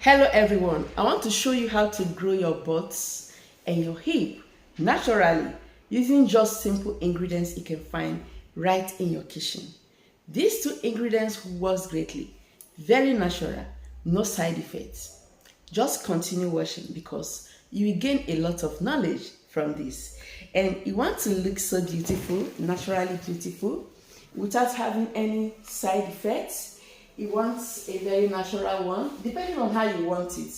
Hello everyone, I want to show you how to grow your butts and your hip naturally using just simple ingredients you can find right in your kitchen. These two ingredients works greatly, very natural, no side effects. Just continue watching because you will gain a lot of knowledge from this. And you want to look so beautiful, naturally beautiful, without having any side effects. You want a very natural one, depending on how you want it.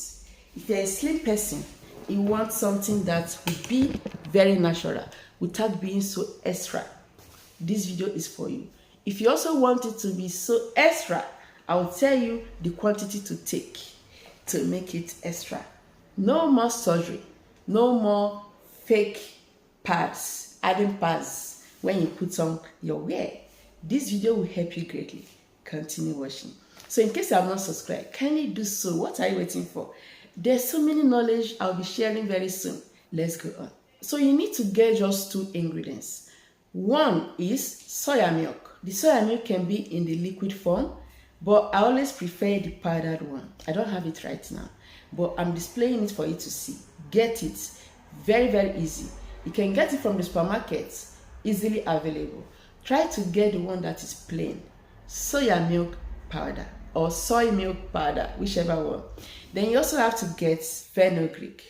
If you're a slim person, you want something that will be very natural without being so extra. This video is for you. If you also want it to be so extra, I will tell you the quantity to take to make it extra. No more surgery, no more fake pads, adding pads when you put on your wear. This video will help you greatly. Continue watching. So in case you have not subscribed, kindly do so. What are you waiting for? There's so many knowledge I'll be sharing very soon. Let's go on. So you need to get just two ingredients. One is soya milk. The soya milk can be in the liquid form, but I always prefer the powdered one. I don't have it right now, but I'm displaying it for you to see. Get it. Very easy. You can get it from the supermarket, easily available. Try to get the one that is plain. Soya milk powder or soy milk powder, whichever one. Then you also have to get fenugreek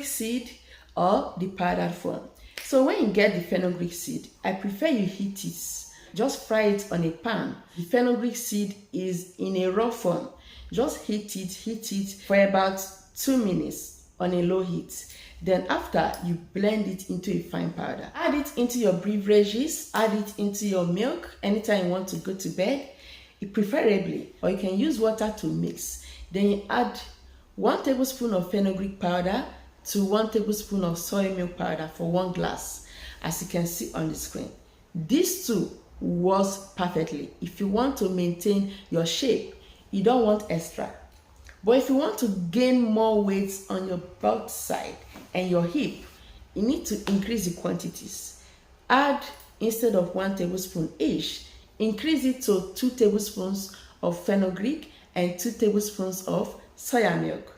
seed or the powdered form. So when you get the fenugreek seed, I prefer you heat it. Just fry it on a pan. The fenugreek seed is in a raw form. Just heat it for about 2 minutes on a low heat. Then after, you blend it into a fine powder. Add it into your beverages, add it into your milk anytime you want to go to bed, preferably, or you can use water to mix. Then you add 1 tablespoon of fenugreek powder to 1 tablespoon of soy milk powder for 1 glass, as you can see on the screen. These two works perfectly. If you want to maintain your shape, you don't want extra. But if you want to gain more weight on your butt side and your hip, you need to increase the quantities. Add, instead of 1 tablespoon each, increase it to 2 tablespoons of fenugreek and 2 tablespoons of soya milk.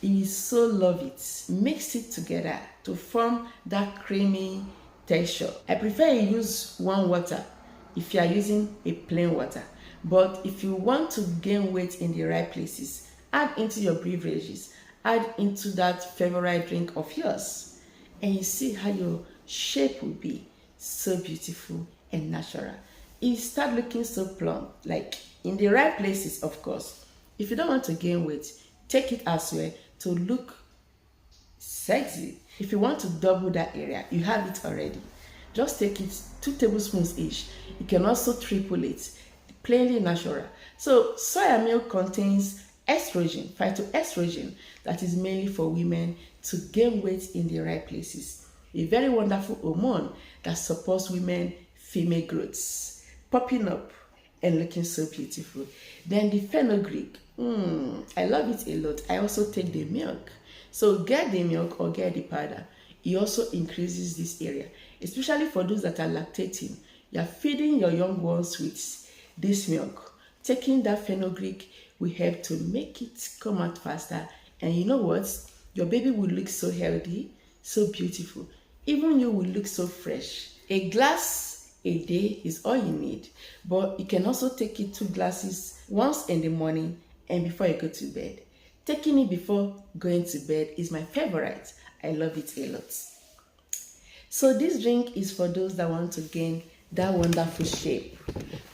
You so love it. Mix it together to form that creamy texture. I prefer you use warm water if you are using a plain water. But if you want to gain weight in the right places, add into your beverages, add into that favorite drink of yours, and you see how your shape will be so beautiful and natural. You start looking so plump, like in the right places, of course. If you don't want to gain weight, take it elsewhere to look sexy. If you want to double that area, you have it already. Just take it 2 tablespoons each. You can also triple it, plainly natural. So soya milk contains estrogen, phytoestrogen, that is mainly for women to gain weight in the right places. A very wonderful hormone that supports women female growths, popping up and looking so beautiful. Then the fenugreek, I love it a lot. I also take the milk. So get the milk or get the powder. It also increases this area, especially for those that are lactating. You are feeding your young ones with this milk. Taking that fenugreek will help to make it come out faster, and you know what? Your baby will look so healthy, so beautiful. Even you will look so fresh. A glass a day is all you need, but you can also take it 2 glasses once in the morning and before you go to bed. Taking it before going to bed is my favorite. I love it a lot. So this drink is for those that want to gain that wonderful shape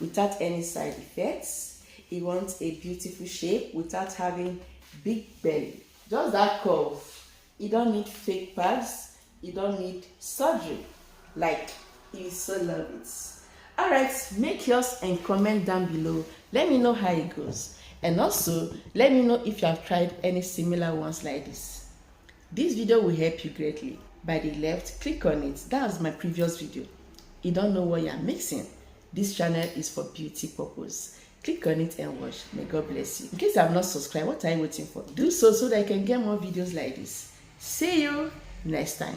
without any side effects. You want a beautiful shape without having big belly. Just that curve. You don't need fake pads. You don't need surgery. Like, you so love it. Alright, make yours and comment down below. Let me know how it goes. And also, let me know if you have tried any similar ones like this. This video will help you greatly. By the left, click on it. That was my previous video. You don't know what you are mixing. This channel is for beauty purpose. Click on it and watch. May God bless you. In case you have not subscribed, what are you waiting for? Do so that you can get more videos like this. See you next time.